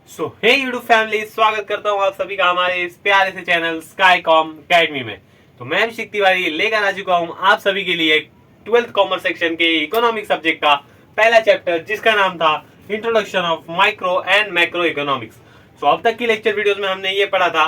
सो हे YouTube family, स्वागत करता हूँ आप सभी का हमारे इस प्यारे से चैनल स्काईकॉम अकेडमी में। तो मैं अभिषेक तिवारी लेकर आ चुका हूँ आप सभी के लिए 12th कॉमर्स सेक्शन के इकोनॉमिक सब्जेक्ट का पहला चैप्टर, जिसका नाम था introduction of micro and macro economics. So अब तक की लेक्चर वीडियोस में हमने ये पढ़ा था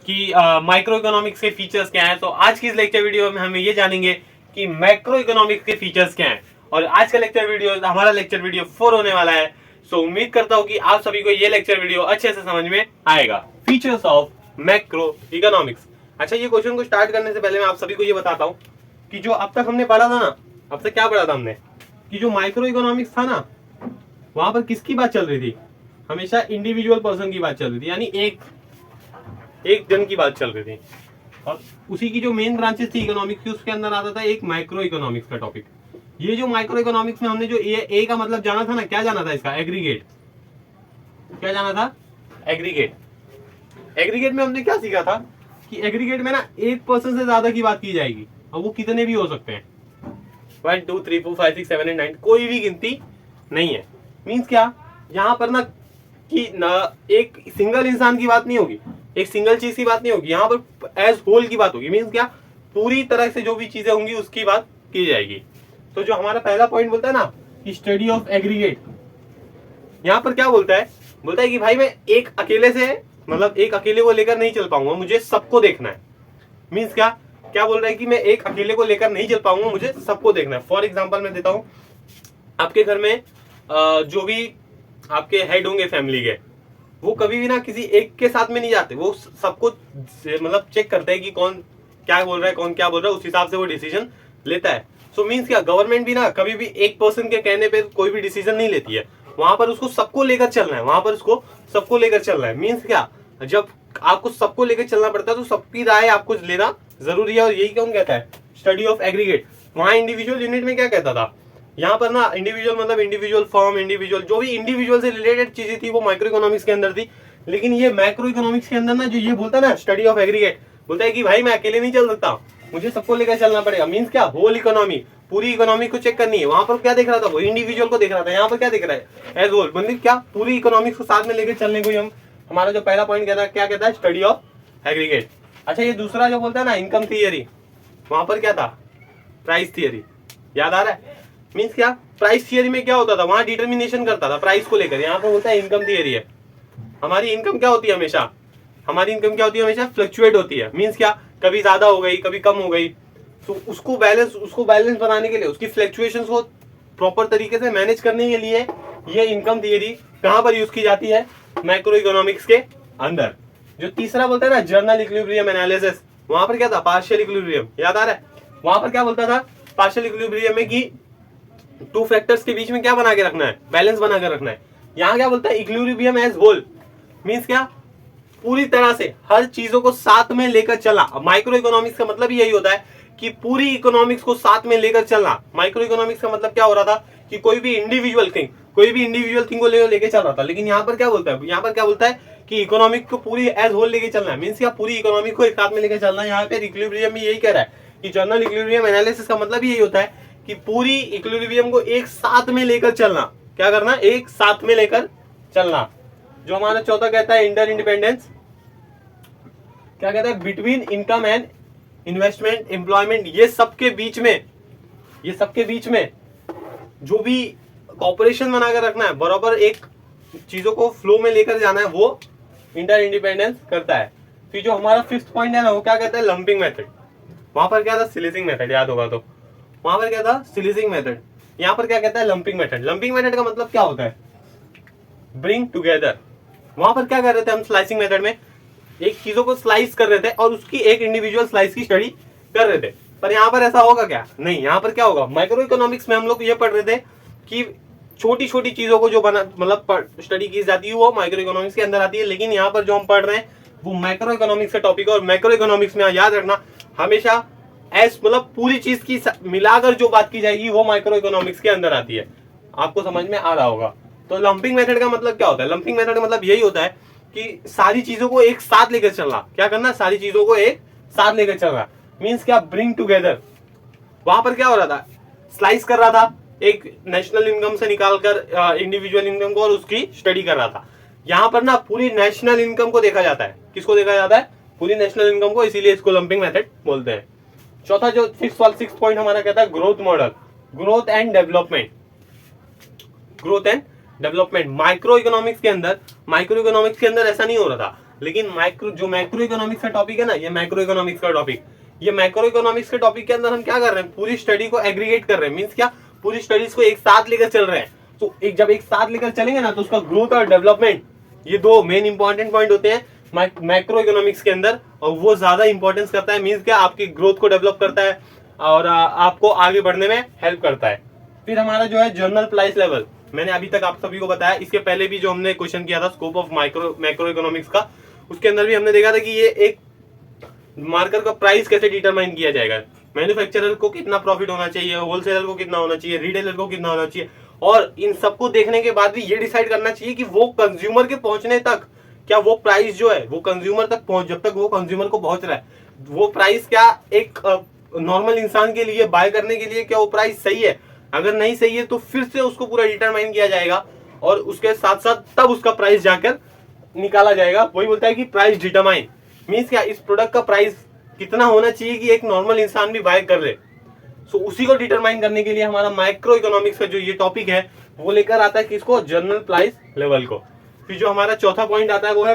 कि माइक्रो इकोनॉमिक्स के फीचर्स क्या हैं। तो आज की इस लेक्चर वीडियो में हम ये जानेंगे कि मैक्रो इकोनॉमिक्स के फीचर्स क्या हैं। और आज का लेक्चर वीडियो, हमारा लेक्चर वीडियो 4 होने वाला है। सो उम्मीद करता हूं कि आप सभी को ये लेक्चर वीडियो अच्छे से समझ में आएगा। Features of macro economics. अच्छा, ये क्वेश्चन को स्टार्ट करने से पहले मैं आप सभी को ये बताता हूं कि जो अब तक हमने पढ़ा था ना, अब तक क्या पढ़ा था हमने कि जो माइक्रो इकोनॉमिक्स था ना, वहां पर किसकी बात चल रही थी? हमेशा इंडिविजुअल पर्सन की बात चल रही थी, यानी एक जन की बात चल रही थी। और उसी की जो मेन ब्रांचेस थी इकोनॉमिक्स की, उसके अंदर आता था एक माइक्रो इकोनॉमिक्स का टॉपिक। ये जो माइक्रो इकोनॉमिक्स में हमने जो ए का मतलब जाना था ना, क्या जाना था इसका? एग्रीगेट। क्या जाना था? एग्रीगेट। एग्रीगेट में हमने क्या सीखा था कि एग्रीगेट में ना एक पर्सन से ज्यादा की बात की जाएगी, और वो कितने भी हो सकते हैं। 1 2 3 4 5 6 7 8 9, कोई भी गिनती नहीं है। मीन्स क्या, यहाँ पर ना कि ना एक सिंगल इंसान की बात नहीं होगी, एक सिंगल चीज की बात नहीं होगी, यहाँ पर एज होल की बात होगी। मीन्स क्या, पूरी तरह से जो भी चीजें होंगी उसकी बात की जाएगी। तो जो हमारा पहला पॉइंट बोलता है ना कि स्टडी ऑफ एग्रीगेट, यहाँ पर क्या बोलता है कि भाई मैं एक अकेले से, मतलब एक अकेले को लेकर नहीं चल पाऊंगा, मुझे सबको देखना है। मीन्स क्या क्या बोल रहा है कि मैं एक अकेले को लेकर नहीं चल पाऊंगा, मुझे सबको देखना है। फॉर एग्जाम्पल मैं देता हूं, आपके घर में जो भी आपके हेड होंगे फैमिली के, वो कभी भी ना किसी एक के साथ में नहीं जाते, वो सबको मतलब चेक करते हैं कि कौन क्या बोल रहा है, कौन क्या बोल रहा है, उस हिसाब से वो डिसीजन लेता है। सो मीन्स क्या, गवर्नमेंट भी ना कभी भी एक पर्सन के कहने पे कोई भी डिसीजन नहीं लेती है, वहां पर उसको सबको लेकर चलना है, वहां पर उसको सबको लेकर चलना है। मीन्स क्या, जब आपको सबको लेकर चलना पड़ता है तो सबकी राय आपको लेना जरूरी है। और यही कौन कहता है? Study of aggregate. वहां इंडिविजुअल यूनिट में क्या कहता था? यहाँ पर ना इंडिविजुअल मतलब इंडिविजुअल फर्म, इंडिविजुअल जो भी इंडिविजुअल से रिलेटेड चीजें थी वो माइक्रो इकोनॉमिक्स के अंदर थी। लेकिन ये मैक्रो इकोनॉमिक्स के अंदर ना जो ये बोलता है ना स्टडी ऑफ एग्रीगेट, बोलता है कि भाई मैं अकेले नहीं चल सकता, मुझे सबको लेकर चलना पड़ेगा। मीन्स क्या, होल इकोनॉमी, पूरी इकोनॉमी को चेक करनी है। वहां पर क्या देख रहा था? वो इंडिविजुअल को देख रहा था। यहाँ पर क्या देख रहा है? एज होल, मतलब क्या, पूरी इकोनॉमिक्स को साथ में लेकर चलने को हम, हमारा जो पहला पॉइंट कहता है, क्या कहता है? Study of aggregate. अच्छा, ये दूसरा जो बोलता है ना इनकम थियरी, वहां पर क्या था? Price theory. याद आ रहा है? मीन्स क्या, प्राइस थियरी में क्या होता था? वहां डिटर्मिनेशन करता था प्राइस को लेकर। यहाँ पर बोलता है इनकम थियरी है। हमारी इनकम क्या होती है? हमेशा हमारी इनकम क्या होती है? हमेशा फ्लक्चुएट होती है। मीन्स क्या, कभी ज्यादा हो गई, कभी कम हो गई। तो उसको बैलेंस बनाने के लिए, उसकी फ्लक्चुएशंस को प्रॉपर तरीके से मैनेज करने के लिए ये इनकम थियरी कहां पर यूज की जाती है? मैक्रो इकोनॉमिक्स के अंदर। जो तीसरा बोलता है ना जर्नल इक्विलिब्रियम एनालिसिस, वहां पर क्या था? Partial equilibrium. याद आ रहा है? वहां पर क्या बोलता था पार्शियल इक्विलिब्रियम में कि टू फैक्टर्स के बीच में क्या बना के रखना है? बैलेंस बना के रखना है। यहाँ क्या बोलता है? Equilibrium as whole. मीन्स क्या, पूरी तरह से हर चीजों को साथ में लेकर चलना। माइक्रो इकोनॉमिक्स का मतलब यही होता है कि पूरी इकोनॉमिक्स को साथ में लेकर चलना। माइक्रो इकोनॉमिक्स का मतलब क्या हो रहा था कि कोई भी इंडिविजुअल थिंग को लेकर चल रहा था। लेकिन यहाँ पर क्या बोलता है? यहाँ पर क्या बोलता है कि इकोनॉमिक को पूरी एज होल लेके चलना है। मीन्स क्या, पूरी इकोनॉमिक को एक साथ में लेकर चलना है। यहाँ पे इक्विलिब्रियम में यही कह रहा है कि जर्नल इक्विलिब्रियम एनालिसिस का मतलब यही होता है कि पूरी इक्विलिब्रियम को एक साथ में लेकर चलना। क्या करना? एक साथ में लेकर चलना। जो हमारा चौथा कहता है इंटर इंडिपेंडेंस, क्या कहता है? Between income and investment, employment, ये सबके बीच में जो भी कॉपरेशन बनाकर रखना है, बराबर एक चीजों को फ्लो में लेकर जाना है, वो इंटर इंडिपेंडेंस करता है। फिर जो हमारा फिफ्थ पॉइंट है ना, वो क्या कहता है? Lumping method. वहां पर क्या था? सिलीसिंग मेथड। याद होगा तो वहां पर क्या था? सिलीसिंग मेथड। यहाँ पर क्या कहता है? Lumping method. लंपिंग मेथड का मतलब क्या होता है? Bring together. वहां पर क्या कर रहे थे हम? स्लाइसिंग मेथड में एक चीजों को स्लाइस कर रहे थे और उसकी एक इंडिविजुअल स्लाइस की स्टडी कर रहे थे। पर यहाँ पर ऐसा होगा क्या? नहीं। यहाँ पर क्या होगा? माइक्रो इकोनॉमिक्स में हम लोग ये पढ़ रहे थे कि छोटी छोटी चीजों को जो बना मतलब स्टडी की जाती है वो माइक्रो इकोनॉमिक्स के अंदर आती है। लेकिन यहाँ पर जो हम पढ़ रहे हैं वो मैक्रो इकोनॉमिक्स का टॉपिक है। और मैक्रो इकोनॉमिक्स में याद रखना, हमेशा एस मतलब पूरी चीज की मिलाकर जो बात की जाएगी वो माइक्रो इकोनॉमिक्स के अंदर आती है। आपको समझ में आ रहा होगा। तो लंपिंग मेथड का मतलब क्या होता है? लंपिंग मेथड का मतलब यही होता है कि सारी चीजों को एक साथ लेकर चलना। क्या करना? सारी चीजों को एक साथ लेकर चलना। मीन्स क्या? Bring together. वहां पर क्या हो रहा था? स्लाइस कर रहा था, एक नेशनल इनकम से निकालकर इंडिविजुअल इनकम को और उसकी स्टडी कर रहा था। यहाँ पर ना पूरी नेशनल इनकम को देखा जाता है। किसको देखा जाता है? पूरी नेशनल इनकम को, इसीलिए इसको लंपिंग मेथड बोलते हैं। चौथा जो सिक्स पॉइंट हमारा कहता है growth model, growth and development. Growth and development micro economics के अंदर ऐसा नहीं हो रहा था, लेकिन मैक्रो इकोनॉमिक्स का टॉपिक है ना, ये मैक्रो इकोनॉमिक्स का टॉपिक, ये मैक्रो इकोनॉमिक्स के टॉपिक के अंदर हम क्या कर रहे हैं, पूरी स्टडी को एग्रीगेट कर रहे हैं। मींस क्या, पूरी स्टडीज को एक साथ लेकर चल रहे हैं। तो जब एक साथ लेकर चलेंगे ना, तो उसका ग्रोथ और डेवलपमेंट, ये दो मेन इंपॉर्टेंट पॉइंट होते हैं मैक्रो इकोनॉमिक्स के अंदर, और वो ज्यादा इंपॉर्टेंस करता है। मींस क्या, आपकी ग्रोथ को डेवलप करता है और आपको आगे बढ़ने में हेल्प करता है। फिर हमारा जो है जनरल प्राइस लेवल, मैंने अभी तक आप सभी को बताया, इसके पहले भी जो हमने क्वेश्चन किया था स्कोप ऑफ मैक्रो इकोनॉमिक्स का, उसके अंदर भी हमने देखा था कि ये एक मार्कर का प्राइस कैसे डिटरमाइन किया जाएगा, मैन्युफैक्चरर को कितना प्रॉफिट होना चाहिए, होलसेलर को कितना होना चाहिए, रिटेलर को कितना होना चाहिए, और इन सबको देखने के बाद भी ये डिसाइड करना चाहिए कि वो कंज्यूमर के पहुंचने तक क्या वो प्राइस जो है वो कंज्यूमर तक पहुंच, जब तक वो कंज्यूमर को पहुंच रहा है, वो प्राइस क्या एक नॉर्मल इंसान के लिए बाय करने के लिए क्या वो प्राइस सही है। अगर नहीं सही है तो फिर से उसको पूरा डिटरमाइन किया जाएगा, और उसके साथ साथ तब उसका प्राइस जाकर निकाला जाएगा। वही बोलता है कि प्राइस डिटरमाइन मीन्स क्या, इस प्रोडक्ट का प्राइस कितना होना चाहिए कि एक नॉर्मल इंसान भी बाय कर ले। सो उसी को डिटरमाइन करने के लिए हमारा माइक्रो इकोनॉमिक्स का जो ये टॉपिक है वो लेकर आता है किसको, जनरल प्राइस लेवल को। फिर जो हमारा चौथा पॉइंट आता है वो है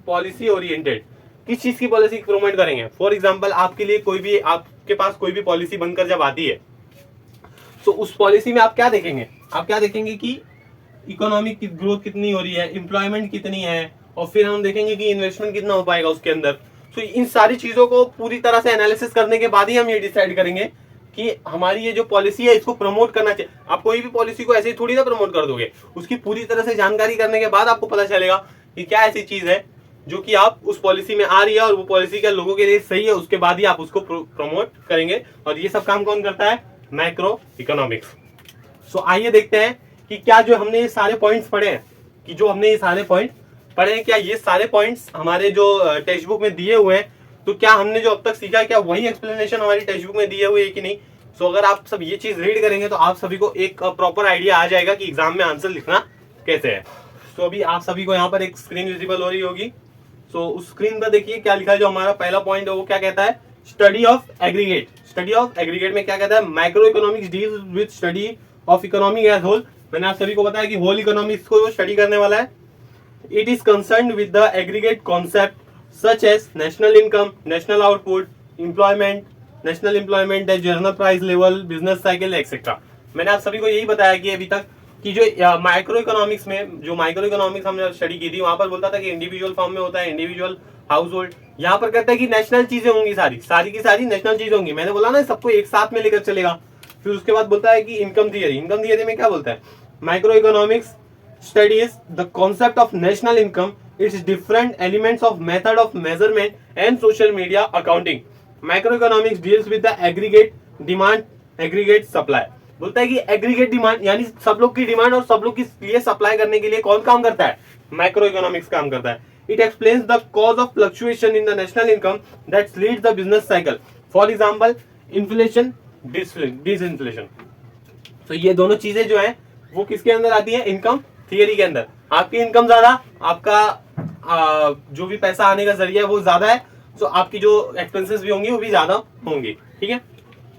पॉलिसी ओरिएंटेड। किस चीज की पॉलिसी प्रोमोट करेंगे? फॉर एग्जांपल आपके लिए कोई भी, आपके पास कोई भी पॉलिसी बनकर जब आती है, तो उस पॉलिसी में आप क्या देखेंगे, कि इकोनॉमिक की ग्रोथ कितनी हो रही है, एम्प्लॉयमेंट कितनी है, और फिर हम देखेंगे कि इन्वेस्टमेंट कितना हो पाएगा उसके अंदर। तो इन सारी चीजों को पूरी तरह से एनालिसिस करने के बाद ही हम ये डिसाइड करेंगे कि हमारी ये जो पॉलिसी है इसको प्रमोट करना चाहिए। आप कोई भी पॉलिसी को ऐसे ही थोड़ी ना प्रमोट कर दोगे, उसकी पूरी तरह से जानकारी करने के बाद आपको पता चलेगा कि क्या ऐसी चीज है जो कि आप उस पॉलिसी में आ रही है और वो पॉलिसी क्या लोगों के लिए सही है, उसके बाद ही आप उसको प्रमोट करेंगे। और ये सब काम कौन करता है? Macro economics. सो आइए देखते हैं कि क्या जो हमने ये सारे पॉइंट्स पढ़े हैं, क्या ये सारे पॉइंट्स हमारे जो टेक्स्ट बुक में दिए हुए हैं, तो क्या हमने जो अब तक सीखा क्या वही एक्सप्लेनेशन हमारी टेक्स्ट बुक में दिए हुए है कि नहीं। सो अगर आप सब ये चीज रीड करेंगे तो आप सभी को एक प्रॉपर आइडिया आ जाएगा कि एग्जाम में आंसर लिखना कैसे है। तो अभी आप सभी को यहाँ पर एक स्क्रीन विजिबल हो रही होगी। सो उस स्क्रीन पर देखिए क्या लिखा है। जो हमारा पहला पॉइंट है वो क्या कहता है, study of aggregate. Study of aggregate में क्या कहता है, micro economics deals with study of economy as whole. मैंने आप सभी को बताया कि होल इकोनॉमिक्स को वो स्टडी करने वाला है। It is concerned with the aggregate concept such as national income, national output, employment, national employment, general price level, business cycle etcetera. मैंने आप सभी को यही बताया कि अभी तक कि जो माइक्रो इकोनॉमिक्स हमने स्टडी की थी, वहां पर बोलता था कि इंडिविजुअल फॉर्म में होता है, इंडिविजुअल हाउस होल्ड। यहाँ पर कहता है कि नेशनल चीजें होंगी, सारी की सारी नेशनल चीजें होंगी। मैंने बोला ना सबको एक साथ में लेकर चलेगा। फिर उसके बाद बोलता है कि इनकम थियरी में क्या बोलता है, micro economics studies the concept of national income, its different elements of method of measurement and social media accounting. Macroeconomics deals with the aggregate demand, aggregate supply. बोलता है कि एग्रीगेट डिमांड यानी सब लोग की डिमांड और सब लोग के लिए सप्लाई करने के लिए कौन काम करता है, माइक्रो इकोनॉमिक्स काम करता है। It explains the cause of fluctuation in the national income that leads the business cycle, for example inflation, disinflation. तो ये दोनों चीजें जो है वो किसके अंदर आती है, इनकम थियरी के अंदर। आपकी इनकम ज्यादा, आपका जो भी पैसा आने का जरिया है वो ज्यादा है, तो आपकी जो एक्सपेंसेस भी होंगी वो भी ज्यादा होंगी। ठीक है।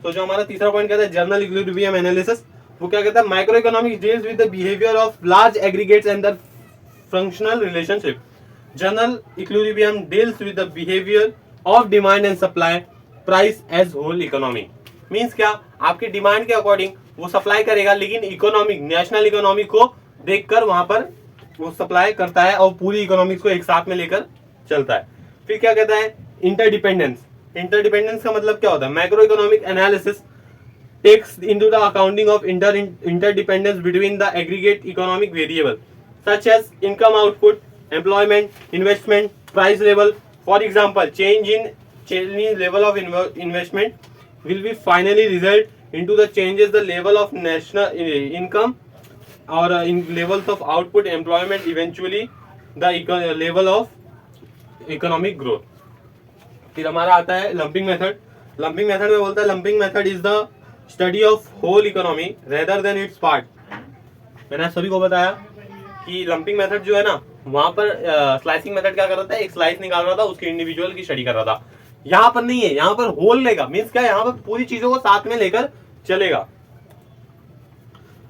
तो जो हमारा तीसरा पॉइंट कहता है जनरल इक्विलिब्रियम एनालिसिस, वो क्या कहता है, micro economics deals with the behaviour of large aggregates and the functional relationship. General equilibrium deals with the behaviour of demand and supply, price as whole economy. Means क्या, आपकी demand के according वो supply करेगा, लेकिन economic, national economy को देखकर वहां पर वो सप्लाई करता है और पूरी इकोनॉमिक्स को एक साथ में लेकर चलता है। फिर क्या कहता है, इंटरडिपेंडेंस का मतलब क्या होता है, macro economic analysis takes into the accounting of interdependence between the aggregate economic variable such as income output, employment, investment, price level. For example change in level of investment will be finally result into the changes the level of national income or in levels of output, employment, eventually the level of economic growth. फिर हमारा आता है lumping method. Lumping method में बोलता है lumping method is the study of whole economy rather than its part. मैंने सभी को बताया कि लंपिंग मेथड जो है ना वहां पर स्लाइसिंग मेथड क्या कर रहा था, एक स्लाइस निकाल रहा था, उसके इंडिविजुअल की स्टडी कर रहा था। यहाँ पर नहीं है, यहाँ पर होल लेगा, मीन्स क्या, यहाँ पर पूरी चीजों को साथ में लेकर चलेगा।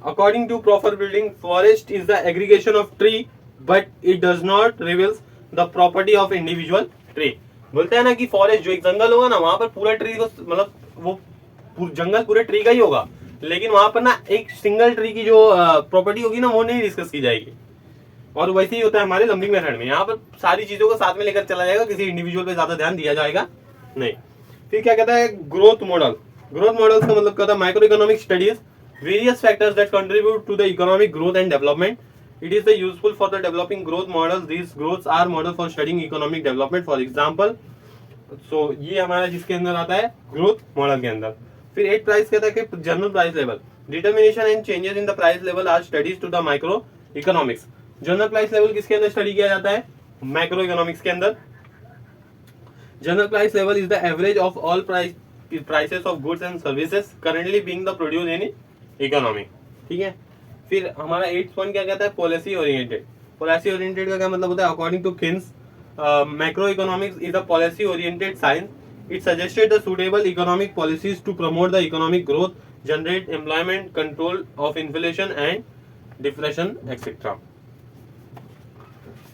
According to proper building, forest is the aggregation of tree but it does not reveals the property of individual tree. बोलते हैं ना कि फॉरेस्ट जो एक जंगल होगा ना, वहां पर पूरा ट्री को मतलब वो जंगल पूरे ट्री का ही होगा, लेकिन वहां पर ना एक सिंगल ट्री की जो प्रॉपर्टी होगी ना, वो नहीं डिस्कस की जाएगी। और वैसे ही होता है हमारे लंबिंग मेथड में, यहाँ पर सारी चीजों को साथ में लेकर चला जाएगा, किसी इंडिविजुअल पे ज्यादा ध्यान दिया जाएगा नहीं। फिर क्या कहता है, ग्रोथ मॉडल। ग्रोथ मॉडल का मतलब क्या होता है, micro economic studies various factors that contribute to the economic growth and development. It is the useful for the developing growth models. These growths are model for studying economic development, for example. So ये हमारा जिसके अंदर आता है growth model के अंदर। फिर 8 price कहता है कि general price level, determination and changes in the price level are studies to the micro economics. General price level किसके अंदर स्टडी किया जाता है, मैक्रो इकोनॉमिक्स के अंदर। General price level is the average of all prices of goods and services currently being the produce in economy, ठीक है। फिर हमारा 8th पॉइंट क्या कहता है, पॉलिसी ओरिएंटेड। पॉलिसी ओरिएंटेड का क्या मतलब होता है, according to Keynes, macro economics is a policy oriented science. It suggested the suitable economic policies to promote the economic growth, generate employment, control of inflation and deflation, etc.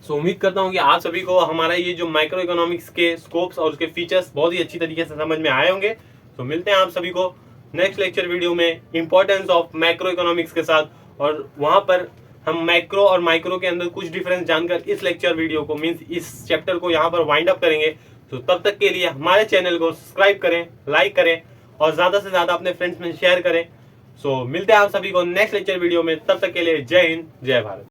So, उम्मीद करता हूँ कि आप सभी को हमारा ये जो माइक्रो इकोनॉमिक्स के स्कोप्स और उसके फीचर्स बहुत ही अच्छी तरीके से समझ में आए होंगे। तो मिलते हैं आप सभी को नेक्स्ट लेक्चर वीडियो में इंपॉर्टेंस ऑफ मैक्रो इकोनॉमिक्स के साथ, और वहां पर हम मैक्रो और माइक्रो के अंदर कुछ डिफरेंस जानकर इस लेक्चर वीडियो को मीन्स इस चैप्टर को यहाँ पर वाइंड अप करेंगे। तो तब तक के लिए हमारे चैनल को सब्सक्राइब करें, लाइक करें और ज्यादा से ज्यादा अपने फ्रेंड्स में शेयर करें। सो मिलते हैं आप सभी को नेक्स्ट लेक्चर वीडियो में, तब तक के लिए जय हिंद, जय भारत।